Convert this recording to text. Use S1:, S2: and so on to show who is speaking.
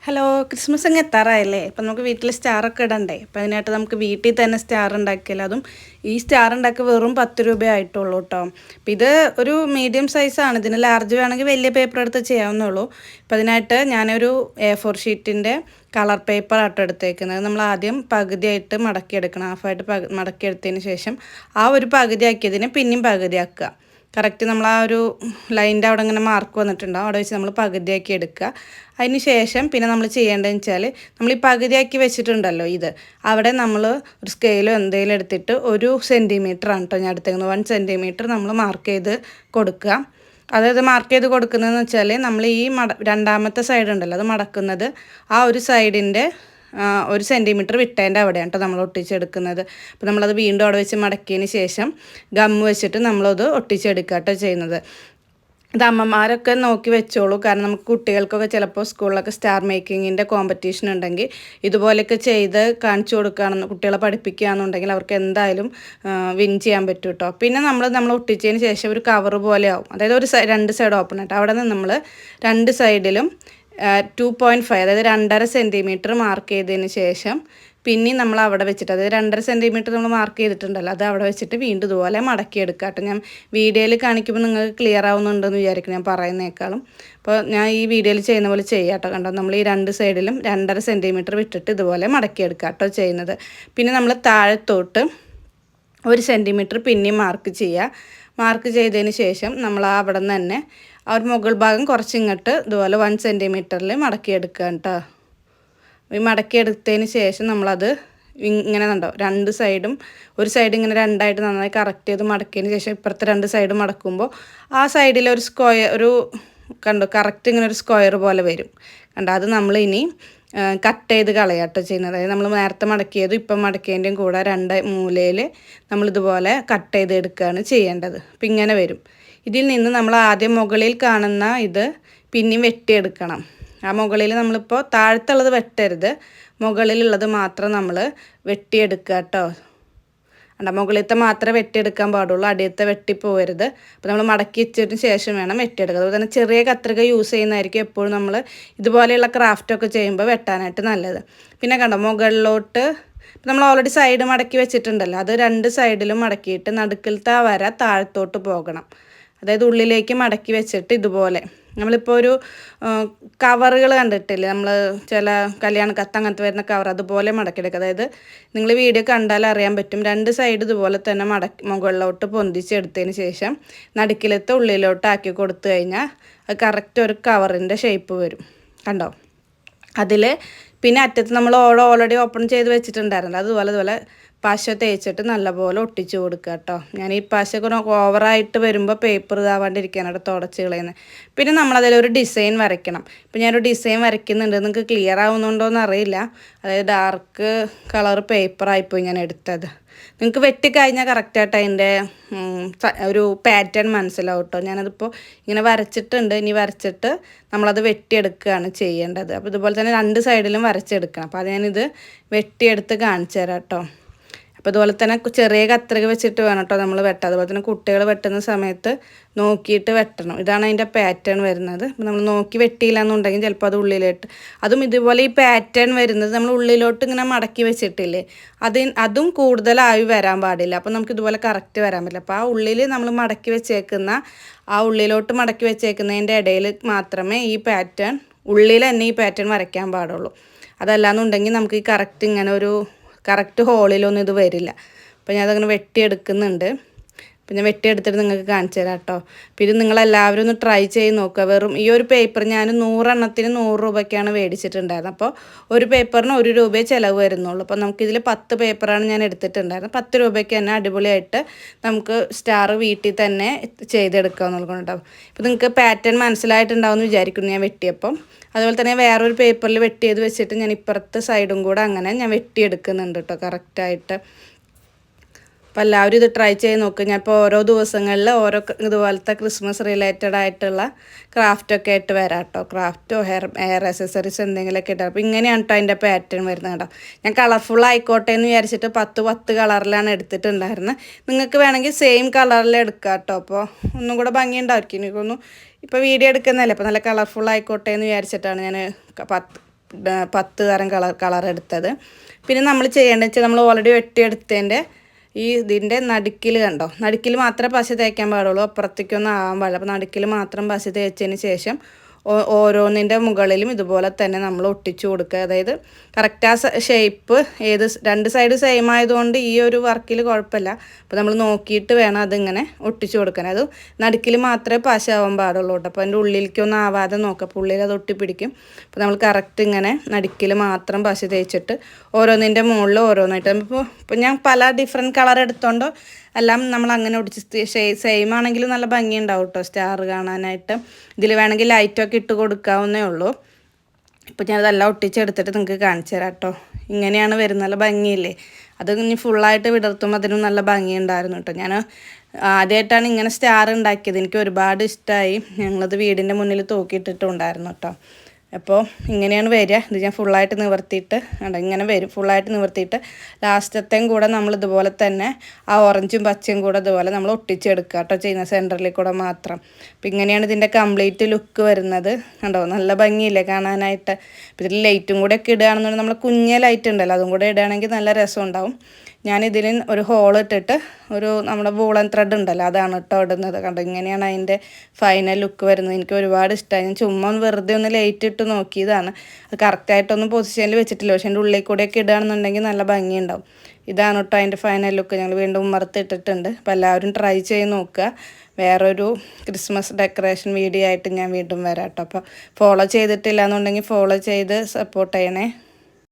S1: Hello Christmas അങ്ങ് എത്താറായല്ലേ? അപ്പം നമുക്ക് വീട്ടിൽ സ്റ്റാറൊക്കെ ഇടണ്ടേ? അപ്പം അതിനായിട്ട് നമുക്ക് വീട്ടിൽ തന്നെ സ്റ്റാർ ഉണ്ടാക്കിയാൽ അതും ഈ സ്റ്റാർ ഉണ്ടാക്കി വെറും 10 രൂപ ആയിട്ടുള്ളൂ കേട്ടോ. അപ്പം ഇത് ഒരു മീഡിയം സൈസാണ്. ഇതിന് ലാർജ് വേണമെങ്കിൽ വലിയ പേപ്പർ എടുത്ത് ചെയ്യാവുന്നുള്ളൂ. അപ്പം അതിനായിട്ട് ഞാനൊരു A4 ഷീറ്റിൻ്റെ കളർ പേപ്പർ ആട്ടോ എടുത്തേക്കുന്നത്. നമ്മൾ ആദ്യം പകുതിയായിട്ട് മടക്കിയെടുക്കണം. ഹാഫായിട്ട് മടക്കിയെടുത്തതിന് ശേഷം ആ ഒരു പകുതി ആക്കിയതിനെ പിന്നെയും പകുതിയാക്കുക. കറക്റ്റ് നമ്മൾ ആ ഒരു ലൈൻ്റെ അവിടെ ഇങ്ങനെ മാർക്ക് വന്നിട്ടുണ്ടാവും. അവിടെ വെച്ച് നമ്മൾ പകുതിയാക്കി എടുക്കുക. അതിന് ശേഷം പിന്നെ നമ്മൾ ചെയ്യേണ്ടതെന്ന് വെച്ചാൽ നമ്മൾ ഈ പകുതിയാക്കി വെച്ചിട്ടുണ്ടല്ലോ ഇത് അവിടെ നമ്മൾ ഒരു സ്കെയിലോ എന്തെങ്കിലും എടുത്തിട്ട് 1 സെൻറ്റിമീറ്റർ ആണ് കേട്ടോ ഞാൻ എടുത്തേക്കുന്നത്. 1 സെൻറ്റിമീറ്റർ നമ്മൾ മാർക്ക് ചെയ്ത് കൊടുക്കുക. അതായത് മാർക്ക് ചെയ്ത് കൊടുക്കുന്നതെന്ന് വെച്ചാൽ നമ്മൾ ഈ രണ്ടാമത്തെ സൈഡ് ഉണ്ടല്ലോ അത് മടക്കുന്നത് ആ ഒരു സൈഡിൻ്റെ 1 സെൻറ്റിമീറ്റർ വിട്ടതിൻ്റെ അവിടെയാണ് കേട്ടോ നമ്മൾ ഒട്ടിച്ചെടുക്കുന്നത്. അപ്പോൾ നമ്മളത് വീണ്ടും അവിടെ വെച്ച് മടക്കിയതിന് ശേഷം ഗമ്മ് വെച്ചിട്ട് നമ്മളത് ഒട്ടിച്ചെടുക്കുക കേട്ടോ ചെയ്യുന്നത്. ഇത് അമ്മമാരൊക്കെ നോക്കി വെച്ചോളൂ. കാരണം നമുക്ക് കുട്ടികൾക്കൊക്കെ ചിലപ്പോൾ സ്കൂളിലൊക്കെ സ്റ്റാർ മേക്കിങ്ങിൻ്റെ കോമ്പറ്റീഷൻ ഉണ്ടെങ്കിൽ ഇതുപോലെയൊക്കെ ചെയ്ത് കാണിച്ചു കൊടുക്കുകയാണെന്ന് കുട്ടികളെ പഠിപ്പിക്കുകയാണെന്നുണ്ടെങ്കിൽ അവർക്ക് എന്തായാലും വിൻ ചെയ്യാൻ പറ്റും കേട്ടോ. പിന്നെ നമ്മൾ ഒട്ടിച്ചതിന് ശേഷം ഒരു കവർ പോലെ ആവും. അതായത് രണ്ട് സൈഡ് ഓപ്പൺ ആയിട്ട് അവിടെ നിന്ന് നമ്മൾ രണ്ട് സൈഡിലും 2.5 അതായത് 2.5 സെൻറ്റിമീറ്റർ മാർക്ക് ചെയ്തതിന് ശേഷം പിന്നെ നമ്മൾ അവിടെ വെച്ചിട്ട് അതായത് 2.5 സെൻറ്റിമീറ്റർ നമ്മൾ മാർക്ക് ചെയ്തിട്ടുണ്ടല്ലോ അത് അവിടെ വെച്ചിട്ട് വീണ്ടും ഇതുപോലെ മടക്കിയെടുക്കുക കേട്ടോ. ഞാൻ വീഡിയോയിൽ കാണിക്കുമ്പോൾ നിങ്ങൾക്ക് ക്ലിയർ ആവുന്നുണ്ടെന്ന് വിചാരിക്കും ഞാൻ പറയുന്നേക്കാളും. അപ്പോൾ ഞാൻ ഈ വീഡിയോയിൽ ചെയ്യുന്ന പോലെ ചെയ്യാം കേട്ടോ. കണ്ടോ നമ്മൾ ഈ രണ്ട് സൈഡിലും 2.5 സെൻറ്റിമീറ്റർ വിട്ടിട്ട് ഇതുപോലെ മടക്കിയെടുക്കുക കേട്ടോ ചെയ്യുന്നത്. പിന്നെ നമ്മൾ താഴത്തോട്ട് 1 സെൻറ്റിമീറ്റർ പിന്നെയും മാർക്ക് ചെയ്യുക. മാർക്ക് ചെയ്തതിന് ശേഷം നമ്മൾ അവിടെ നിന്ന് തന്നെ ആ ഒരു മുകൾ ഭാഗം കുറച്ചിങ്ങോട്ട് ഇതുപോലെ 1 സെൻറ്റിമീറ്ററിൽ മടക്കിയെടുക്കുക കേട്ടോ. ഈ മടക്കിയെടുത്തതിന് ശേഷം നമ്മളത് ഇങ്ങനെ കണ്ടോ രണ്ട് സൈഡും ഒരു സൈഡ് ഇങ്ങനെ രണ്ടായിട്ട് നന്നായി കറക്റ്റ് ചെയ്ത് മടക്കിയതിന് ശേഷം ഇപ്പുറത്തെ രണ്ട് സൈഡ് മടക്കുമ്പോൾ ആ സൈഡിൽ ഒരു സ്ക്വയർ കണ്ടോ കറക്റ്റ് ഇങ്ങനെ ഒരു സ്ക്വയർ പോലെ വരും കണ്ടോ. അത് നമ്മൾ ഇനി കട്ട് ചെയ്ത് കളയാട്ടോ ചെയ്യുന്നത്. അതായത് നമ്മൾ നേരത്തെ മടക്കിയതും ഇപ്പം മടക്കിയതിൻ്റെയും കൂടെ രണ്ട് മൂലയിൽ നമ്മളിതുപോലെ കട്ട് ചെയ്ത് എടുക്കുകയാണ് ചെയ്യേണ്ടത്. അപ്പം ഇങ്ങനെ വരും. ഇതിൽ നിന്ന് നമ്മൾ ആദ്യം മുകളിൽ കാണുന്ന ഇത് പിന്നെയും വെട്ടിയെടുക്കണം. ആ മുകളിൽ നമ്മളിപ്പോൾ താഴത്തുള്ളത് വെട്ടരുത്, മുകളിലുള്ളത് മാത്രം നമ്മൾ വെട്ടിയെടുക്കുക കേട്ടോ. മുകളിലത്തെ മാത്രമേ വെട്ടിയെടുക്കാൻ പാടുള്ളൂ, അടിയത്തെ വെട്ടിപ്പോകരുത്. അപ്പോൾ നമ്മൾ മടക്കി വെച്ചതിന് ശേഷം വേണം വെട്ടിയെടുക്കുക. അതുപോലെ തന്നെ ചെറിയ കത്രിക യൂസ് ചെയ്യുന്നതായിരിക്കും എപ്പോഴും നമ്മൾ ഇതുപോലെയുള്ള ക്രാഫ്റ്റൊക്കെ ചെയ്യുമ്പോൾ വെട്ടാനായിട്ട് നല്ലത്. പിന്നെ കണ്ടോ മുകളിലോട്ട് നമ്മൾ ഓൾറെഡി സൈഡ് മടക്കി വെച്ചിട്ടുണ്ടല്ലോ അത് രണ്ട് സൈഡിലും മടക്കിയിട്ട് നടുക്കിലത്തെ ആ വര താഴത്തോട്ട് പോകണം. അതായത് ഉള്ളിലേക്ക് മടക്കി വെച്ചിട്ട് ഇതുപോലെ നമ്മളിപ്പോൾ ഒരു കവറുകൾ കണ്ടിട്ടില്ലേ, നമ്മൾ ചില കല്യാണക്കത്ത് അങ്ങനത്തെ വരുന്ന കവർ അതുപോലെ മടക്കിയെടുക്കുക. അതായത് നിങ്ങൾ വീഡിയോ കണ്ടാൽ അറിയാൻ പറ്റും. രണ്ട് സൈഡ് ഇതുപോലെ തന്നെ മുകളിലോട്ട് പൊന്തിച്ചെടുത്തതിന് ശേഷം നടുക്കിലത്തെ ഉള്ളിലോട്ട് ആക്കി കൊടുത്തു കഴിഞ്ഞാൽ അത് കറക്റ്റ് ഒരു കവറിൻ്റെ ഷേപ്പ് വരും കണ്ടോ. അതിൽ പിന്നെ അറ്റത്ത് നമ്മൾ ഓൾറെഡി ഓപ്പൺ ചെയ്ത് വെച്ചിട്ടുണ്ടായിരുന്നല്ലോ അതുപോലെ പശ തേച്ചിട്ട് നല്ലപോലെ ഒട്ടിച്ച് കൊടുക്കുക കേട്ടോ. ഞാൻ ഈ പശ ഓവറായിട്ട് വരുമ്പോൾ പേപ്പർ ഇതാവാണ്ടിരിക്കാനാണ് തുടച്ച് കളയുന്നത്. പിന്നെ നമ്മളതിലൊരു ഡിസൈൻ വരയ്ക്കണം. ഇപ്പം ഞാനൊരു ഡിസൈൻ വരയ്ക്കുന്നുണ്ട്, നിങ്ങൾക്ക് ക്ലിയർ ആവുന്നുണ്ടോ എന്ന് അറിയില്ല. അതായത് ഡാർക്ക് കളർ പേപ്പറായിപ്പോയി ഞാൻ എടുത്തത്. നിങ്ങൾക്ക് വെട്ടിക്കഴിഞ്ഞാൽ കറക്റ്റായിട്ട് അതിൻ്റെ ഒരു പാറ്റേൺ മനസ്സിലാവും കേട്ടോ. ഞാനതിപ്പോൾ ഇങ്ങനെ വരച്ചിട്ടുണ്ട്, ഇനി വരച്ചിട്ട് നമ്മളത് വെട്ടിയെടുക്കുകയാണ് ചെയ്യേണ്ടത്. അപ്പോൾ ഇതുപോലെ തന്നെ രണ്ട് സൈഡിലും വരച്ചെടുക്കണം. അപ്പോൾ അത് ഞാനിത് വെട്ടിയെടുത്ത് കാണിച്ചു തരാം കേട്ടോ. അപ്പോൾ അതുപോലെ തന്നെ ചെറിയ കത്രിക വെച്ചിട്ട് വേണം കേട്ടോ നമ്മൾ വെട്ടാം. അതുപോലെ തന്നെ കുട്ടികൾ വെട്ടുന്ന സമയത്ത് നോക്കിയിട്ട് വെട്ടണം. ഇതാണ് അതിൻ്റെ പാറ്റേൺ വരുന്നത്. അപ്പോൾ നമ്മൾ നോക്കി വെട്ടിയില്ല എന്നുണ്ടെങ്കിൽ ചിലപ്പോൾ അത് ഉള്ളിലോട്ട് അതും ഇതുപോലെ ഈ പാറ്റേൺ വരുന്നത് നമ്മൾ ഉള്ളിലോട്ട് ഇങ്ങനെ മടക്കി വെച്ചിട്ടില്ലേ അതും കൂടുതലായി വരാൻ പാടില്ല. അപ്പോൾ നമുക്ക് ഇതുപോലെ കറക്റ്റ് വരാൻ പറ്റില്ല. അപ്പോൾ ആ ഉള്ളിൽ നമ്മൾ മടക്കി വെച്ചേക്കുന്ന ആ ഉള്ളിലോട്ട് മടക്കി വെച്ചേക്കുന്നതിൻ്റെ ഇടയിൽ മാത്രമേ ഈ പാറ്റേൺ ഉള്ളിൽ തന്നെ ഈ പാറ്റേൺ വരയ്ക്കാൻ പാടുള്ളൂ. അതല്ലാന്നുണ്ടെങ്കിൽ നമുക്ക് ഈ കറക്റ്റ് ഇങ്ങനെ ഒരു കറക്റ്റ് ഹോളിലൊന്നും ഇത് വരില്ല. അപ്പോൾ ഞാൻ അതങ്ങനെ വെട്ടിയെടുക്കുന്നുണ്ട്. അപ്പോൾ ഞാൻ വെട്ടിയെടുത്തിട്ട് നിങ്ങൾക്ക് കാണിച്ചു തരാം കേട്ടോ. അപ്പോൾ ഇത് നിങ്ങളെല്ലാവരും ഒന്ന് ട്രൈ ചെയ്ത് നോക്കുക. വെറും ഈ ഒരു പേപ്പർ ഞാൻ 100 എണ്ണത്തിന് 100 രൂപയ്ക്കാണ് മേടിച്ചിട്ടുണ്ടായിരുന്നത്. അപ്പോൾ ഒരു പേപ്പറിന് 1 രൂപയെ ചിലവ് വരുന്നുള്ളൂ. അപ്പോൾ നമുക്കിതിൽ 10 പേപ്പറാണ് ഞാൻ എടുത്തിട്ടുണ്ടായിരുന്നത്. 10 രൂപയ്ക്ക് തന്നെ അടിപൊളിയായിട്ട് നമുക്ക് സ്റ്റാർ വീട്ടിൽ തന്നെ ചെയ്തെടുക്കാമെന്നുള്ളത് കേട്ടോ. ഇപ്പോൾ നിങ്ങൾക്ക് പാറ്റേൺ മനസ്സിലായിട്ടുണ്ടാവുമെന്ന് വിചാരിക്കുന്നു ഞാൻ വെട്ടിയപ്പം. അതുപോലെ തന്നെ വേറൊരു പേപ്പറിൽ വെട്ടിയത് വെച്ചിട്ട് ഞാൻ ഇപ്പുറത്തെ സൈഡും കൂടെ അങ്ങനെ ഞാൻ വെട്ടിയെടുക്കുന്നുണ്ട് കേട്ടോ കറക്റ്റായിട്ട്. അപ്പോൾ എല്ലാവരും ഇത് ട്രൈ ചെയ്ത് നോക്കുക. ഞാൻ ഇപ്പോൾ ഓരോ ദിവസങ്ങളിൽ ഓരോ ഇതുപോലത്തെ ക്രിസ്മസ് റിലേറ്റഡ് ആയിട്ടുള്ള ക്രാഫ്റ്റൊക്കെ ആയിട്ട് വരാം കേട്ടോ. ക്രാഫ്റ്റോ ഹെയർ ആക്സസറീസ് എന്തെങ്കിലുമൊക്കെ ഇട്ടാൽ അപ്പോൾ ഇങ്ങനെയാണ് കേട്ടോ അതിൻ്റെ പാറ്റേൺ വരുന്നത് കേട്ടോ. ഞാൻ കളർഫുൾ ആയിക്കോട്ടെ എന്ന് വിചാരിച്ചിട്ട് 10 കളറിലാണ് എടുത്തിട്ടുണ്ടായിരുന്നത്. നിങ്ങൾക്ക് വേണമെങ്കിൽ സെയിം കളറിൽ എടുക്കാം കേട്ടോ. അപ്പോൾ ഒന്നും കൂടെ ഭംഗിയുണ്ടായിരിക്കും. എനിക്കൊന്നും ഇപ്പോൾ വീഡിയോ എടുക്കുന്നതല്ലേ അപ്പോൾ നല്ല കളർഫുൾ ആയിക്കോട്ടെ എന്ന് വിചാരിച്ചിട്ടാണ് ഞാൻ 10 തരം കളർ എടുത്തത്. പിന്നെ നമ്മൾ ചെയ്യേണ്ടത് വെച്ചാൽ നമ്മൾ ഓൾറെഡി വെട്ടിയെടുത്തതിൻ്റെ ഇതിൻ്റെ നടുക്കിൽ കണ്ടോ, നടുക്കിൽ മാത്രമേ പശ തേക്കാൻ പാടുള്ളൂ, അപ്പുറത്തേക്കൊന്നും ആവാൻ പാടില്ല. അപ്പോൾ നടുക്കിൽ മാത്രം പശ തേച്ചതിന് ശേഷം ഓരോന്നിൻ്റെ മുകളിലും ഇതുപോലെ തന്നെ നമ്മൾ ഒട്ടിച്ചു കൊടുക്കുക. അതായത് കറക്റ്റ് ആ ഷേപ്പ് രണ്ട് സൈഡ് സെയിം ആയതുകൊണ്ട് ഈ ഒരു വർക്കിൽ കുഴപ്പമില്ല. അപ്പോൾ നമ്മൾ നോക്കിയിട്ട് വേണം അതിങ്ങനെ ഒട്ടിച്ചു കൊടുക്കാൻ. അത് നടുക്കിൽ മാത്രമേ പശ ആവാൻ പാടുള്ളൂ കേട്ടോ. അപ്പോൾ അതിൻ്റെ ഉള്ളിലേക്കൊന്നും ആവാതെ നോക്കുക, അപ്പോൾ ഉള്ളിൽ അത് ഒട്ടിപ്പിടിക്കും. അപ്പോൾ നമ്മൾ കറക്റ്റ് ഇങ്ങനെ നടുക്കിൽ മാത്രം പശ തേച്ചിട്ട് ഓരോന്നിൻ്റെ മുകളിൽ ഓരോന്നായിട്ട് ഇപ്പോൾ ഞാൻ പല ഡിഫറെൻറ്റ് കളർ എടുത്തോണ്ട് എല്ലാം നമ്മൾ അങ്ങനെ ഒടിച്ച് സെയിം ആണെങ്കിലും നല്ല ഭംഗി ഉണ്ടാവും കേട്ടോ സ്റ്റാർ കാണാനായിട്ട്. ഇതിൽ വേണമെങ്കിൽ ലൈറ്റൊക്കെ ഇട്ട് കൊടുക്കാവുന്നേ ഉള്ളൂ. ഇപ്പോൾ ഞാനതെല്ലാം ഒട്ടിച്ചെടുത്തിട്ട് നിങ്ങൾക്ക് കാണിച്ചു തരാം കേട്ടോ. ഇങ്ങനെയാണ് വരുന്നത്, നല്ല ഭംഗിയില്ലേ. അത് ഇനി ഫുള്ളായിട്ട് വിടർത്തുമ്പോൾ അതിനും നല്ല ഭംഗി ഉണ്ടായിരുന്നു കേട്ടോ. ഞാൻ ആദ്യമായിട്ടാണ് ഇങ്ങനെ സ്റ്റാർ ഉണ്ടാക്കിയത്, എനിക്ക് ഒരുപാട് ഇഷ്ടമായി. ഞങ്ങളത് വീടിൻ്റെ മുന്നിൽ തൂക്കിയിട്ടിട്ടുണ്ടായിരുന്നു കേട്ടോ. അപ്പോൾ ഇങ്ങനെയാണ് വരിക. ഇത് ഞാൻ ഫുള്ളായിട്ട് നിവർത്തിയിട്ട് ഇങ്ങനെ വരും. ഫുള്ളായിട്ട് നിവർത്തിയിട്ട് ലാസ്റ്റത്തെയും കൂടെ നമ്മൾ ഇതുപോലെ തന്നെ ആ ഓറഞ്ചും പച്ചയും കൂടെ ഇതുപോലെ നമ്മൾ ഒട്ടിച്ചെടുക്കുക കേട്ടോ ചെയ്യുന്ന, സെൻറ്ററിൽ കൂടെ മാത്രം. അപ്പോൾ ഇങ്ങനെയാണ് ഇതിൻ്റെ കംപ്ലീറ്റ് ലുക്ക് വരുന്നത്. കണ്ടോ, നല്ല ഭംഗിയില്ലേ കാണാനായിട്ട്. അപ്പോൾ ഇതിൽ ലൈറ്റും കൂടെ ഒക്കെ ഇടുകയാണെന്നുണ്ടെങ്കിൽ നമ്മൾ കുഞ്ഞ ലൈറ്റ് ഉണ്ടല്ലോ, അതും കൂടെ ഇടുകയാണെങ്കിൽ നല്ല രസം ഉണ്ടാവും. ഞാനിതിൽ ഒരു ഹോൾ ഇട്ടിട്ട് നമ്മുടെ വൂളൻ ത്രെഡ് ഉണ്ടല്ലോ അതാണ് കേട്ടോ ഇടുന്നത്. കണ്ടോ, ഇങ്ങനെയാണ് അതിൻ്റെ ഫൈനൽ ലുക്ക് വരുന്നത്. എനിക്ക് ഒരുപാട് ഇഷ്ടമായി. ഞാൻ ചുമ്മാ വെറുതെ ഒന്ന് ലൈറ്റ് ഇട്ട് നോക്കിയതാണ്. അത് കറക്റ്റായിട്ടൊന്നും പൊസിഷനിൽ വെച്ചിട്ടില്ല, പക്ഷേ എൻ്റെ ഉള്ളിൽ കൂടെയൊക്കെ ഇടുകയാണെന്നുണ്ടെങ്കിൽ നല്ല ഭംഗിയുണ്ടാവും. ഇതാണ് കേട്ടോ അതിൻ്റെ ഫൈനൽ ലുക്ക്. ഞങ്ങൾ വീണ്ടും ഉമ്മർത്തിട്ടിട്ടുണ്ട്. അപ്പോൾ എല്ലാവരും ട്രൈ ചെയ്ത് നോക്കുക. വേറൊരു ക്രിസ്മസ് ഡെക്കറേഷൻ വീഡിയോ ആയിട്ട് ഞാൻ വീണ്ടും വരാം കേട്ടോ. അപ്പോൾ ഫോളോ ചെയ്തിട്ടില്ല എന്നുണ്ടെങ്കിൽ ഫോളോ ചെയ്ത് സപ്പോർട്ട് ചെയ്യണേ.